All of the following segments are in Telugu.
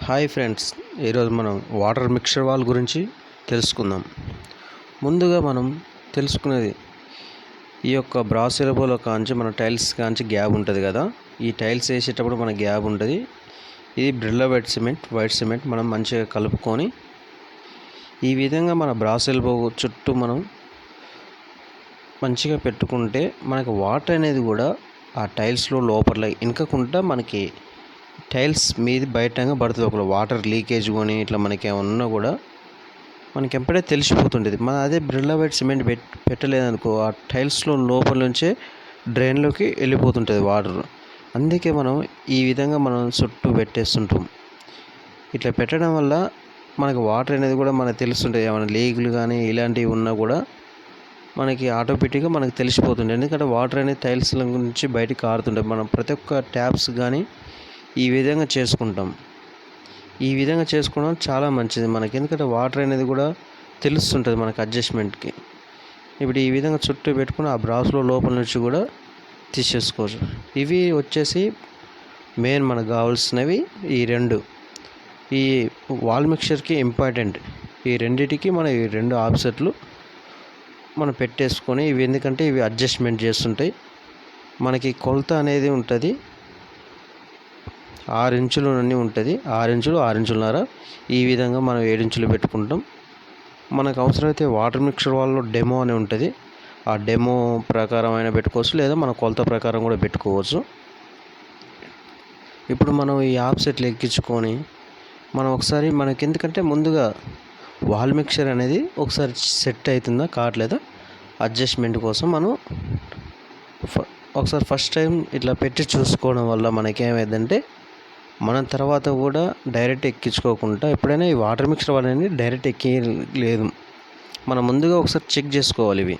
హాయ్ ఫ్రెండ్స్, ఈరోజు మనం వాటర్ మిక్చర్ వాల్ గురించి తెలుసుకుందాం. ముందుగా మనం తెలుసుకునేది ఈ యొక్క బ్రాస్ ఎల్బోలో కాంచి మన టైల్స్ కాంచి గ్యాప్ ఉంటుంది కదా. ఈ టైల్స్ వేసేటప్పుడు మన గ్యాప్ ఉంటుంది. ఇది బ్రిల్లా వైట్ సిమెంట్ మనం మంచిగా కలుపుకొని ఈ విధంగా మన బ్రాస్ ఎల్బో చుట్టూ మనం మంచిగా పెట్టుకుంటే మనకు వాటర్ అనేది కూడా ఆ టైల్స్లో లోపల ఇంకకుండా మనకి టైల్స్ మీది బయటంగా పడుతుంది. ఒకవేళ వాటర్ లీకేజ్ కానీ ఇట్లా మనకి ఏమన్నా కూడా మనకి ఎప్పుడే తెలిసిపోతుండేది. మన అదే బ్రిల్లా వైట్ సిమెంట్ పెట్టలేదనుకో ఆ టైల్స్లో లోపల నుంచే డ్రైన్లోకి వెళ్ళిపోతుంటుంది వాటర్. అందుకే మనం ఈ విధంగా మనం చుట్టూ పెట్టేస్తుంటాం. ఇట్లా పెట్టడం వల్ల మనకు వాటర్ అనేది కూడా మనకు తెలుస్తుంటుంది. ఏమైనా లీకులు కానీ ఇలాంటివి ఉన్నా కూడా మనకి ఆటోమేటిక్గా మనకు తెలిసిపోతుంది. ఎందుకంటే వాటర్ అనేది టైల్స్ నుంచి బయటికి కారుతుంటుంది. మనం ప్రతి ఒక్క ట్యాప్స్ కానీ ఈ విధంగా చేసుకుంటాం. ఈ విధంగా చేసుకోవడం చాలా మంచిది మనకి, ఎందుకంటే వాటర్ అనేది కూడా తెలుస్తుంటుంది మనకి అడ్జస్ట్మెంట్కి. ఇప్పుడు ఈ విధంగా చుట్టూ పెట్టుకుని ఆ బ్రాస్లో లోపల నుంచి కూడా తీసేసుకోవచ్చు. ఇవి వచ్చేసి మెయిన్ మనకు కావాల్సినవి ఈ రెండు. ఈ వాల్ మిక్చర్కి ఇంపార్టెంట్ ఈ రెండిటికి మనం ఈ రెండు ఆఫ్సెట్లు మనం పెట్టేసుకొని, ఇవి ఎందుకంటే ఇవి అడ్జస్ట్మెంట్ చేస్తుంటాయి. మనకి కొలత అనేది ఉంటుంది, 6 ఇంచులు అన్నీ ఉంటుంది. 6 ఇంచులు 6 ఇంచులన్నర ఈ విధంగా మనం 7 ఇంచులు పెట్టుకుంటాం. మనకు అవసరమైతే వాటర్ మిక్చర్ వాళ్ళలో డెమో అని ఉంటుంది. ఆ డెమో ప్రకారం అయినా పెట్టుకోవచ్చు, లేదా మన కొలత ప్రకారం కూడా పెట్టుకోవచ్చు. ఇప్పుడు మనం ఈ ఆఫ్సెట్లు ఎక్కించుకొని మనం ఒకసారి మనకి ఎందుకంటే ముందుగా వాల్ మిక్చర్ అనేది ఒకసారి సెట్ అవుతుందా కావట్లేదా అడ్జస్ట్మెంట్ కోసం మనం ఒకసారి ఫస్ట్ టైం ఇట్లా పెట్టి చూసుకోవడం వల్ల మనకేమైందంటే మనం తర్వాత కూడా డైరెక్ట్ ఎక్కించుకోకుండా ఎప్పుడైనా ఈ వాటర్ మిక్చర్ అనేది డైరెక్ట్ ఎక్కిలేదు. మనం ముందుగా ఒకసారి చెక్ చేసుకోవాలి. ఇవి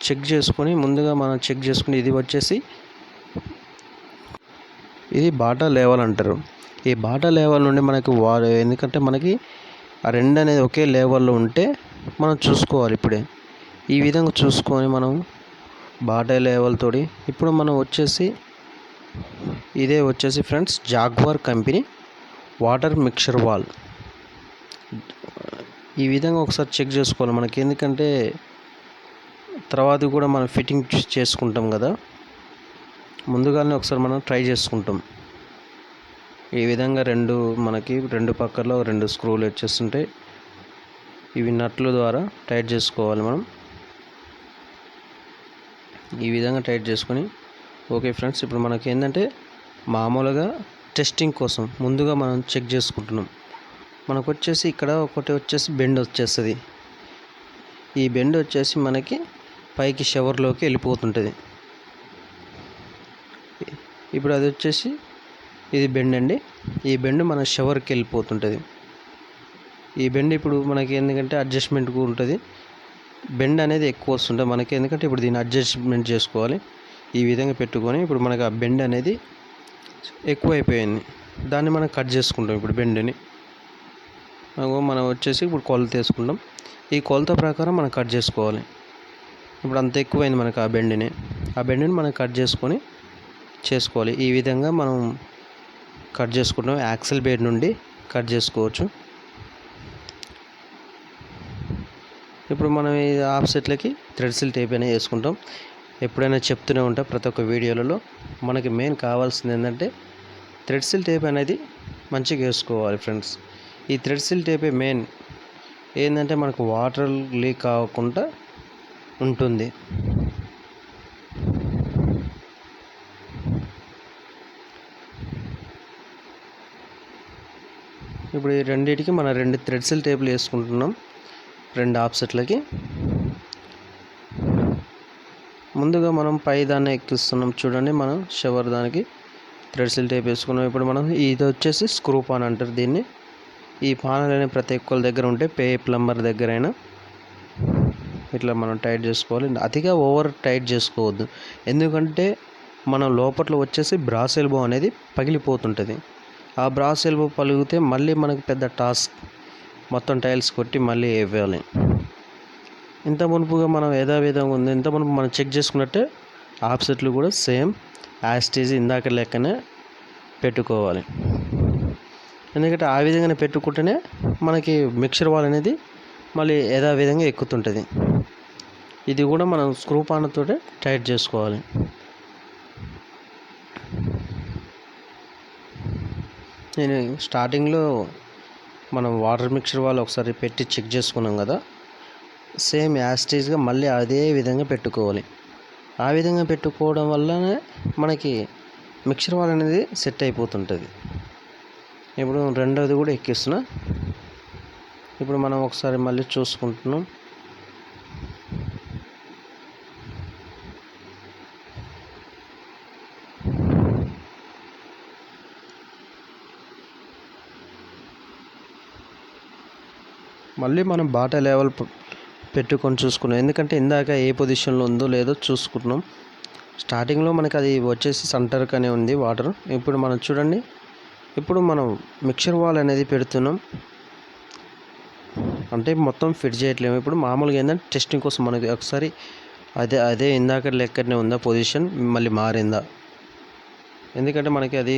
చెక్ చేసుకొని ముందుగా మనం చెక్ చేసుకుని ఇది వచ్చేసి ఇది బాటా లెవెల్ అంటారు. ఈ బాటా లెవెల్ నుండి మనకి ఎందుకంటే మనకి ఆ రెండు అనేది ఒకే లెవెల్లో ఉంటే మనం చూసుకోవాలి. ఇప్పుడే ఈ విధంగా చూసుకొని మనం బాటా లెవెల్ తోటి ఇప్పుడు మనం వచ్చేసి ఇదే వచ్చేసి friends jaguar company water mixture wall. ఈ విధంగా ఒకసారి చెక్ చేసుకోవాలి మనకి, ఎందుకంటే తర్వాత కూడా మనం ఫిట్టింగ్ చేసుకుంటాం కదా, ముందుగానే ఒకసారి మనం ట్రై చేసుకుంటాం. ఈ విధంగా మనకి రెండు పక్కల్లో 2 స్క్రూలు వచ్చేస్తుంటాయి. ఇవి నట్లు ద్వారా టైట్ చేసుకోవాలి. మనం ఈ విధంగా టైట్ చేసుకొని ఓకే ఫ్రెండ్స్, ఇప్పుడు మనకి ఏంటంటే మామూలుగా టెస్టింగ్ కోసం ముందుగా మనం చెక్ చేసుకుంటున్నాం. మనకు వచ్చేసి ఇక్కడ ఒకటి వచ్చేసి బెండ్ వచ్చేస్తుంది. ఈ బెండ్ వచ్చేసి మనకి పైకి షవర్లోకి వెళ్ళిపోతుంటుంది. ఇప్పుడు అది వచ్చేసి ఇది బెండ్ అండి. ఈ బెండ్ మన షవర్కి వెళ్ళిపోతుంటుంది. ఈ బెండ్ ఇప్పుడు మనకి ఎందుకంటే అడ్జస్ట్మెంట్కు ఉంటుంది. బెండ్ అనేది ఎక్కువ వస్తుంటుంది మనకి, ఎందుకంటే ఇప్పుడు దీన్ని అడ్జస్ట్మెంట్ చేసుకోవాలి. ఈ విధంగా పెట్టుకొని ఇప్పుడు మనకు ఆ బెండ్ అనేది ఎక్కువైపోయింది, దాన్ని మనం కట్ చేసుకుంటాం. ఇప్పుడు బెండ్ని మనం వచ్చేసి ఇప్పుడు కొలత తీసుకుంటాం. ఈ కొలత ప్రకారం మనం కట్ చేసుకోవాలి. ఇప్పుడు అంత ఎక్కువైంది మనకు ఆ బెండ్ని మనం కట్ చేసుకోవాలి. ఈ విధంగా మనం కట్ చేసుకుంటాం. యాక్సెల్ బేడ్ నుండి కట్ చేసుకోవచ్చు. ఇప్పుడు మనం ఈ ఆఫ్సెట్లకి థ్రెడ్సిల్ టేప్ అనేది వేసుకుంటాం. ఎప్పుడైనా చెప్తూనే ఉంటాం ప్రతి ఒక్క వీడియోలలో. మనకి మెయిన్ కావాల్సింది ఏంటంటే థ్రెడ్సిల్ టేప్ అనేది మంచిగా వేసుకోవాలి ఫ్రెండ్స్. ఈ థ్రెడ్సిల్ టేపే మెయిన్ ఏంటంటే మనకు వాటర్ లీక్ కాకుండా ఉంటుంది. ఇప్పుడు ఈ రెండింటికి మనం 2 థ్రెడ్సిల్ టేపులు వేసుకుంటున్నాం 2 ఆఫ్సెట్లకి. ముందుగా మనం పై దాన్ని ఎక్కిస్తున్నాం చూడండి, మనం షవర్ దానికి థ్రెడ్సిల్ టేప్ వేసుకున్నాం. ఇప్పుడు మనం ఇది వచ్చేసి స్క్రూ పాన్ అంటారు దీన్ని. ఈ పాన్ అనేది ప్రతి ఒక్కరి దగ్గర ఉంటే ప్లంబర్ దగ్గర అయినా ఇట్లా మనం టైట్ చేసుకోవాలి. అతిగా ఓవర్ టైట్ చేసుకోవద్దు, ఎందుకంటే మనం లోపల వచ్చేసి బ్రాస్ ఎల్బో అనేది పగిలిపోతుంటుంది. ఆ బ్రాస్ ఎల్బో పలిగితే మళ్ళీ మనకు పెద్ద టాస్క్, మొత్తం టైల్స్ కొట్టి మళ్ళీ వేయాలి. ఇంత మునుపుగా మనం యథావిధంగా ఉంది, ఇంత మునుపు మనం చెక్ చేసుకున్నట్టే ఆఫ్సెట్లు కూడా సేమ్ యాజ్ ఇట్ ఈజ్ ఇందాక లెక్కనే పెట్టుకోవాలి. ఎందుకంటే ఆ విధంగానే పెట్టుకుంటేనే మనకి మిక్చర్ వాల్ అనేది మళ్ళీ యథావిధంగా ఎక్కుతుంటుంది. ఇది కూడా మనం స్క్రూ పానతో టైట్ చేసుకోవాలి. నేను స్టార్టింగ్లో మనం వాటర్ మిక్చర్ వాల్ ఒకసారి పెట్టి చెక్ చేసుకున్నాం కదా, సేమ్ యాస్టీజ్గా మళ్ళీ అదే విధంగా పెట్టుకోవాలి. ఆ విధంగా పెట్టుకోవడం వల్లనే మనకి మిక్చర్ వాల్ అనేది సెట్ అయిపోతుంటుంది. ఇప్పుడు రెండోది కూడా ఎక్కిస్తున్నా. ఇప్పుడు మనం ఒకసారి మళ్ళీ చూసుకుంటున్నాం. మళ్ళీ మనం బాటా లెవెల్ పెట్టుకొని చూసుకున్నాం. ఎందుకంటే ఇందాక ఏ పొజిషన్లో ఉందో లేదో చూసుకుంటున్నాం. స్టార్టింగ్లో మనకి అది వచ్చేసి సెంటర్గానే ఉంది వాటర్. ఇప్పుడు మనం చూడండి, ఇప్పుడు మనం మిక్చర్ వాల్ అనేది పెడుతున్నాం. అంటే మొత్తం ఫిట్ చేయట్లేము. ఇప్పుడు మామూలుగా ఏంటంటే టెస్టింగ్ కోసం మనకి ఒకసారి అదే ఇందాక లెక్కనే ఉందా పొజిషన్, మళ్ళీ మారిందా. ఎందుకంటే మనకి అది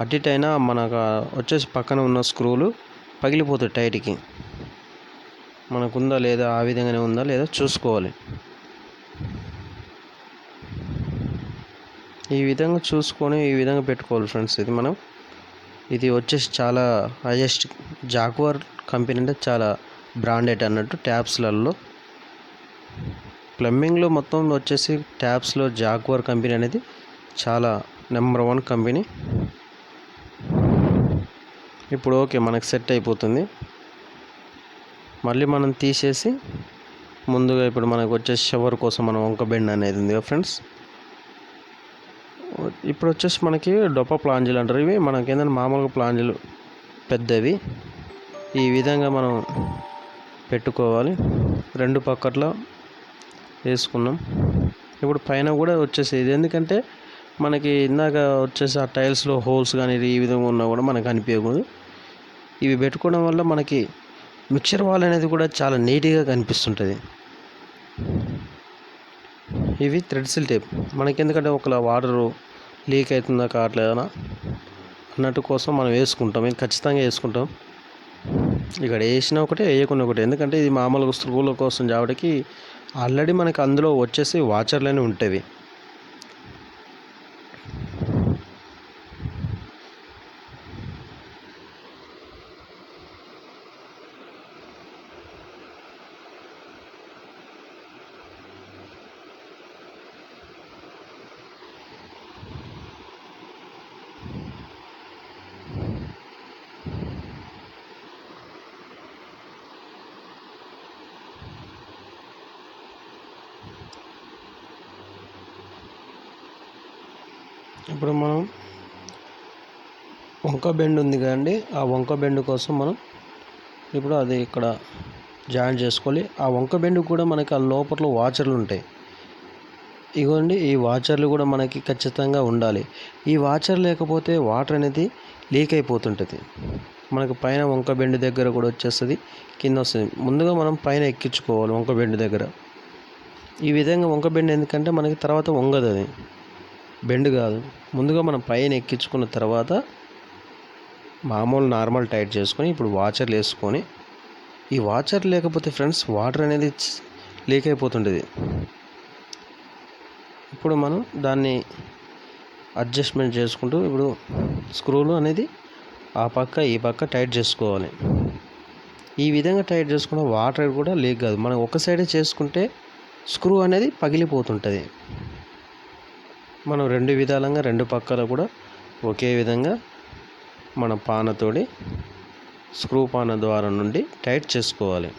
అటు ఇటు అయినా మనకు వచ్చేసి పక్కన ఉన్న స్క్రూలు పగిలిపోతాయి టైట్కి. మనకుందా లేదా, ఆ విధంగానే ఉందా లేదా చూసుకోవాలి. ఈ విధంగా చూసుకొని ఈ విధంగా పెట్టుకోవాలి ఫ్రెండ్స్. ఇది వచ్చేసి చాలా హైయెస్ట్ జాగ్వార్ కంపెనీ అంటే చాలా బ్రాండెడ్ అన్నట్టు ట్యాప్స్లలో. ప్లంబింగ్లో మొత్తం వచ్చేసి ట్యాప్స్లో జాగ్వార్ కంపెనీ అనేది చాలా నెంబర్ 1 కంపెనీ. ఇప్పుడు ఓకే, మనకు సెట్ అయిపోతుంది. మళ్ళీ మనం తీసేసి ముందుగా ఇప్పుడు మనకు వచ్చేసి షవర్ కోసం మనం వంక బెండ్ అనేది ఉంది కదా ఫ్రెండ్స్. ఇప్పుడు వచ్చేసి మనకి డొప్ప ప్లాంజీలు అంటారు. ఇవి మనకి ఏంటంటే మామూలుగా ప్లాంజీలు పెద్దవి. ఈ విధంగా మనం పెట్టుకోవాలి. 2 పక్కట్ల వేసుకున్నాం. ఇప్పుడు పైన కూడా వచ్చేసి ఇది ఎందుకంటే మనకి ఇందాక వచ్చేసి ఆ టైల్స్లో హోల్స్ కానీ ఈ విధంగా ఉన్నా కూడా మనకు అనిపించకూడదు. ఇవి పెట్టుకోవడం వల్ల మనకి మిక్చర్ వాల్ అనేది కూడా చాలా నీట్గా కనిపిస్తుంటుంది. ఇవి థ్రెడ్సిల్ టేప్ మనకి ఎందుకంటే ఒకలా వాటర్ లీక్ అవుతుందా కావట్లేదా అన్నట్టు కోసం మనం వేసుకుంటాం. ఇది ఖచ్చితంగా వేసుకుంటాం. ఇక్కడ వేసిన ఒకటే, వేయకుండా ఒకటే. ఎందుకంటే ఇది మామూలుగా స్క్రూల కోసం కాబట్టి ఆల్రెడీ మనకి అందులో వచ్చేసి వాచర్లనే ఉంటాయి. ఇప్పుడు మనం వంక బెండ్ ఉంది కదండి, ఆ వంక బెండ్ కోసం మనం ఇప్పుడు అది ఇక్కడ జాయిన్ చేసుకోవాలి. ఆ వంక బెండ్ కూడా మనకి ఆ లోపల వాచర్లు ఉంటాయి. ఇగోండి, ఈ వాచర్లు కూడా మనకి ఖచ్చితంగా ఉండాలి. ఈ వాచర్ లేకపోతే వాటర్ అనేది లీక్ అయిపోతుంటుంది. మనకు పైన వంక బెండ్ దగ్గర కూడా వచ్చేస్తుంది, కింద వస్తుంది. ముందుగా మనం పైన ఎక్కించుకోవాలి వంక బెండ్ దగ్గర. ఈ విధంగా వంక బెండ్ ఎందుకంటే మనకి తర్వాత వంగదు, అది బెండ్ కాదు. ముందుగా మనం పైన ఎక్కించుకున్న తర్వాత మామూలు నార్మల్ టైట్ చేసుకొని ఇప్పుడు వాచర్లు వేసుకొని, ఈ వాచర్ లేకపోతే ఫ్రెండ్స్ వాటర్ అనేది లీక్ అయిపోతుంటుంది. ఇప్పుడు మనం దాన్ని అడ్జస్ట్మెంట్ చేసుకుంటూ ఇప్పుడు స్క్రూలు అనేది ఆ పక్క ఈ పక్క టైట్ చేసుకోవాలి. ఈ విధంగా టైట్ చేసుకుంటే వాటర్ కూడా లీక్ కాదు. మనం ఒక సైడే చేసుకుంటే స్క్రూ అనేది పగిలిపోతుంటుంది. మనం 2 విధాలుగా 2 పక్కల కూడా ఒకే విధంగా మన పానతోటి స్క్రూ పాన ద్వారా నుండి టైట్ చేసుకోవాలి.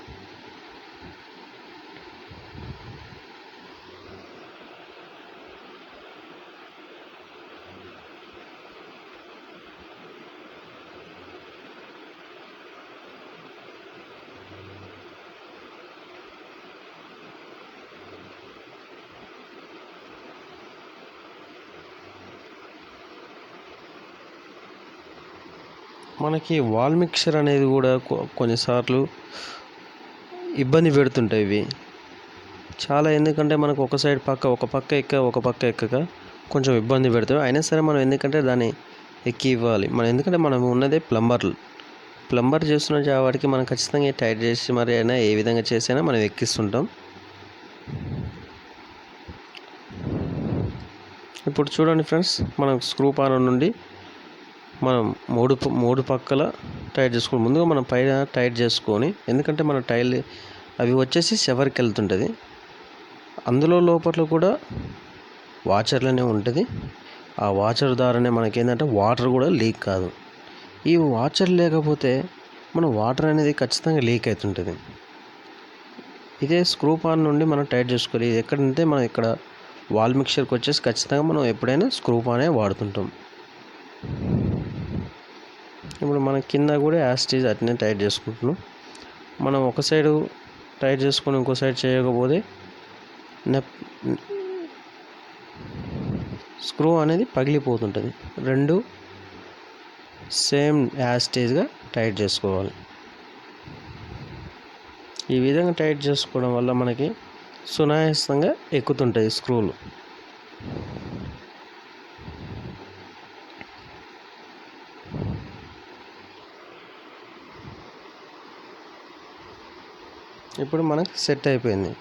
మనకి వాల్ మిక్చర్ అనేది కూడా కొన్నిసార్లు ఇబ్బంది పెడుతుంటాయి ఇవి చాలా. ఎందుకంటే మనకు ఒక సైడ్ ఒక పక్క ఎక్కక కొంచెం ఇబ్బంది పెడతాయి. అయినా సరే మనం ఎందుకంటే దాన్ని ఎక్కి ఇవ్వాలి. ఎందుకంటే మనం ఉన్నదే ప్లంబర్ చేస్తున్న వాడికి మనం ఖచ్చితంగా టైట్ చేసి మరి అయినా ఏ విధంగా చేసైనా మనం ఎక్కిస్తుంటాం. ఇప్పుడు చూడండి ఫ్రెండ్స్, మనం స్క్రూ పాన నుండి మనం మూడు పక్కల టైట్ చేసుకోవాలి. ముందుగా మనం పైన టైట్ చేసుకొని, ఎందుకంటే మన టైల్ అవి వచ్చేసి షవర్కి వెళ్తుంటుంది. అందులో లోపల కూడా వాచర్లనే ఉంటుంది. ఆ వాచర్ ద్వారానే మనకేంటంటే వాటర్ కూడా లీక్ కాదు. ఈ వాచర్ లేకపోతే మన వాటర్ అనేది ఖచ్చితంగా లీక్ అవుతుంటుంది. ఇదే స్క్రూ పాన్ నుండి మనం టైట్ చేసుకోవాలి. ఇది ఎక్కడంటే మనం ఇక్కడ వాల్ మిక్చర్కి వచ్చేసి ఖచ్చితంగా మనం ఎప్పుడైనా స్క్రూ పానే వాడుతుంటాం. ఇప్పుడు మన కింద కూడా యాస్టీజ్ అట్నే టైట్ చేసుకుంటున్నాం. మనం ఒక సైడు టైట్ చేసుకొని ఇంకో సైడ్ చేయకపోతే స్క్రూ అనేది పగిలిపోతుంటుంది. రెండు సేమ్ యాస్టీజ్గా టైట్ చేసుకోవాలి. ఈ విధంగా టైట్ చేసుకోవడం వల్ల మనకి సునాయాసంగా ఎక్కుతుంటాయి స్క్రూలు. ఇప్పుడు మనకి సెట్ అయిపోయింది.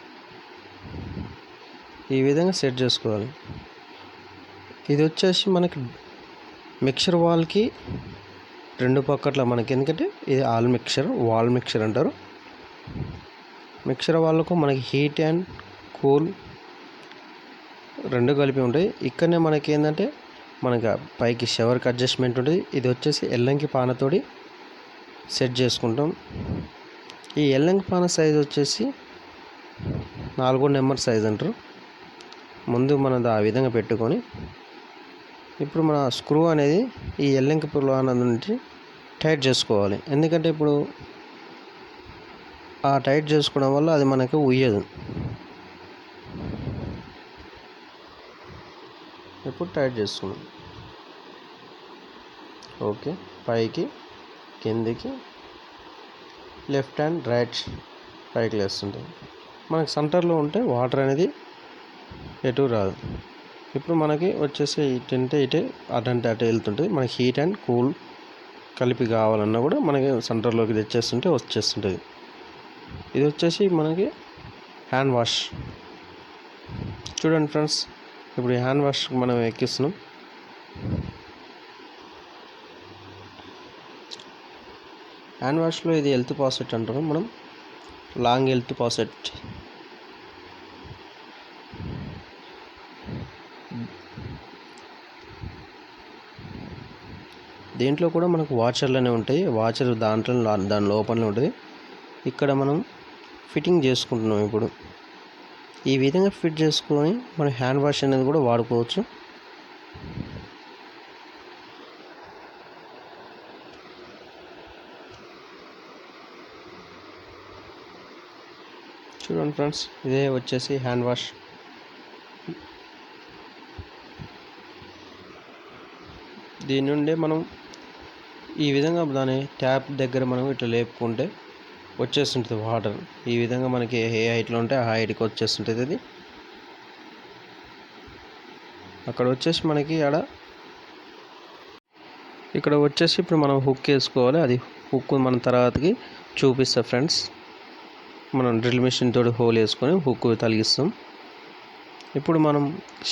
ఈ విధంగా సెట్ చేసుకోవాలి. ఇది వచ్చేసి మనకి మిక్చర్ వాల్కి రెండు పక్కట్ల మనకి, ఎందుకంటే ఇది వాల్ మిక్చర్ అంటారు. మిక్చర్ వాళ్ళకు మనకి హీట్ అండ్ కూల్ రెండు కలిపి ఉంటాయి. ఇక్కడనే మనకి ఏంటంటే మనకి పైకి షవర్కి అడ్జస్ట్మెంట్ ఉంటుంది. ఇది వచ్చేసి ఎల్లంకి పానతోటి సెట్ చేసుకుంటాం. ఈ ఎల్లంకి పాన సైజ్ వచ్చేసి 4 నెంబర్ సైజ్ అంటారు. ముందు మనం ఆ విధంగా పెట్టుకొని ఇప్పుడు మన స్క్రూ అనేది ఈ ఎల్లంకి పాన నుంచి టైట్ చేసుకోవాలి. ఎందుకంటే ఇప్పుడు ఆ టైట్ చేసుకోవడం వల్ల అది మనకు ఉయ్యదు. ఇప్పుడు టైట్ చేసుకున్నాం. ఓకే, పైకి కిందికి లెఫ్ట్ అండ్ రైట్ పైకి లేస్తుంటుంది. మనకి సెంటర్లో ఉంటే వాటర్ అనేది ఎటు రాదు. ఇప్పుడు మనకి వచ్చేసి ఇటంటే ఇటే అటంటే అటే వెళ్తుంటుంది. మనకి హీట్ అండ్ కూల్ కలిపి కావాలన్నా కూడా మనకి సెంటర్లోకి తెచ్చేస్తుంటే వచ్చేస్తుంటుంది. ఇది వచ్చేసి మనకి హ్యాండ్ వాష్. చూడండి ఫ్రెండ్స్, ఇప్పుడు ఈ హ్యాండ్ వాష్ మనం ఎక్కిస్తున్నాం. హ్యాండ్ వాష్లో ఇది హెల్త్ పాసెట్ అంటారు. మనం లాంగ్ హెల్త్ పాసెట్. దీంట్లో కూడా మనకు వాచర్లనే ఉంటాయి. వాచర్ దాని లోపలనే ఉంటుంది. ఇక్కడ మనం ఫిట్టింగ్ చేసుకుంటున్నాం. ఇప్పుడు ఈ విధంగా ఫిట్ చేసుకొని మనం హ్యాండ్ వాష్ అనేది కూడా వాడుకోవచ్చు. చూడండి ఫ్రెండ్స్, ఇదే వచ్చేసి హ్యాండ్ వాష్. దీని నుండి మనం ఈ విధంగా దాని ట్యాప్ దగ్గర మనం ఇట్లా లేపుకుంటే వచ్చేస్తుంటుంది వాటర్. ఈ విధంగా మనకి ఏ హైట్లో ఉంటే ఆ హైట్కి వచ్చేస్తుంటుంది. అది అక్కడ వచ్చేసి మనకి ఇక్కడ వచ్చేసి ఇప్పుడు మనం హుక్ వేసుకోవాలి. అది హుక్ మనం తర్వాతకి చూపిస్తా ఫ్రెండ్స్. మనం డ్రిల్ మిషన్ తోటి హోల్ వేసుకొని హుక్ తలిగిస్తాం. ఇప్పుడు మనం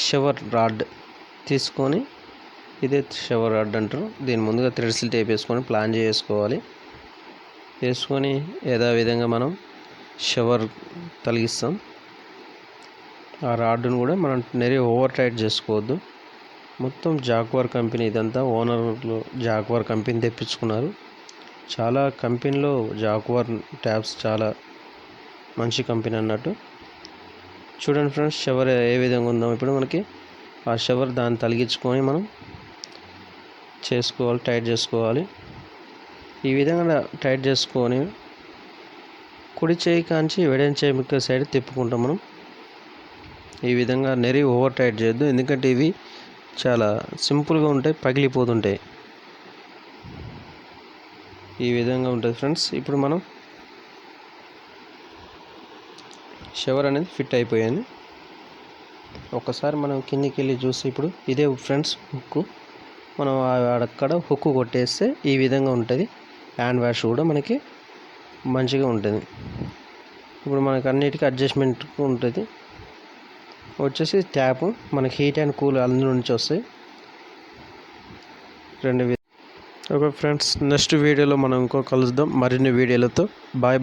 షవర్ రాడ్ తీసుకొని, ఇదే షవర్ రాడ్ అంటారు. దీని ముందుగా థ్రెడ్స్ టేప్ వేసుకొని ప్లాన్ చేసుకోవాలి. వేసుకొని యథావిధంగా మనం షవర్ తలిగిస్తాం. ఆ రాడ్ను కూడా మనం ఓవర్ టైట్ చేసుకోవద్దు. మొత్తం జాగ్వార్ కంపెనీ, ఇదంతా ఓనర్లు జాగ్వార్ కంపెనీ తెప్పించుకున్నారు. చాలా కంపెనీలో జాగ్వార్ ట్యాబ్స్ చాలా మంచి కంపెనీ అన్నట్టు. చూడండి ఫ్రెండ్స్, షవర్ ఏ విధంగా ఉందో ఇప్పుడు మనకి ఆ షవర్ దాన్ని తలిగించుకొని మనం చేసుకోవాలి, టైట్ చేసుకోవాలి. ఈ విధంగా టైట్ చేసుకొని కుడి చేయి కాంచి ఎడమ చేయి సైడ్ తిప్పుకుంటాం మనం. ఈ విధంగా ఓవర్ టైట్ చేయొద్దు, ఎందుకంటే ఇవి చాలా సింపుల్గా ఉంటాయి, పగిలిపోతుంటాయి. ఈ విధంగా ఉంటుంది ఫ్రెండ్స్. ఇప్పుడు మనం షవర్ అనేది ఫిట్ అయిపోయింది. ఒకసారి మనం కిందికి వెళ్ళి చూసి, ఇప్పుడు ఇదే ఫ్రెండ్స్ హుక్. మనం అక్కడ హుక్ కొట్టేస్తే ఈ విధంగా ఉంటుంది. హ్యాండ్ వాష్ కూడా మనకి మంచిగా ఉంటుంది. ఇప్పుడు మనకు అన్నిటికీ అడ్జస్ట్మెంట్ ఉంటుంది. వచ్చేసి ట్యాప్ మనకి హీట్ అండ్ కూల్ అందులో నుంచి వస్తాయి. ఓకే ఫ్రెండ్స్, నెక్స్ట్ వీడియోలో మనం ఇంకో కలుద్దాం మరిన్ని వీడియోలతో. Bye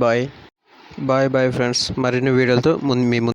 friends. మరిన్ని వీడియోలతో మీ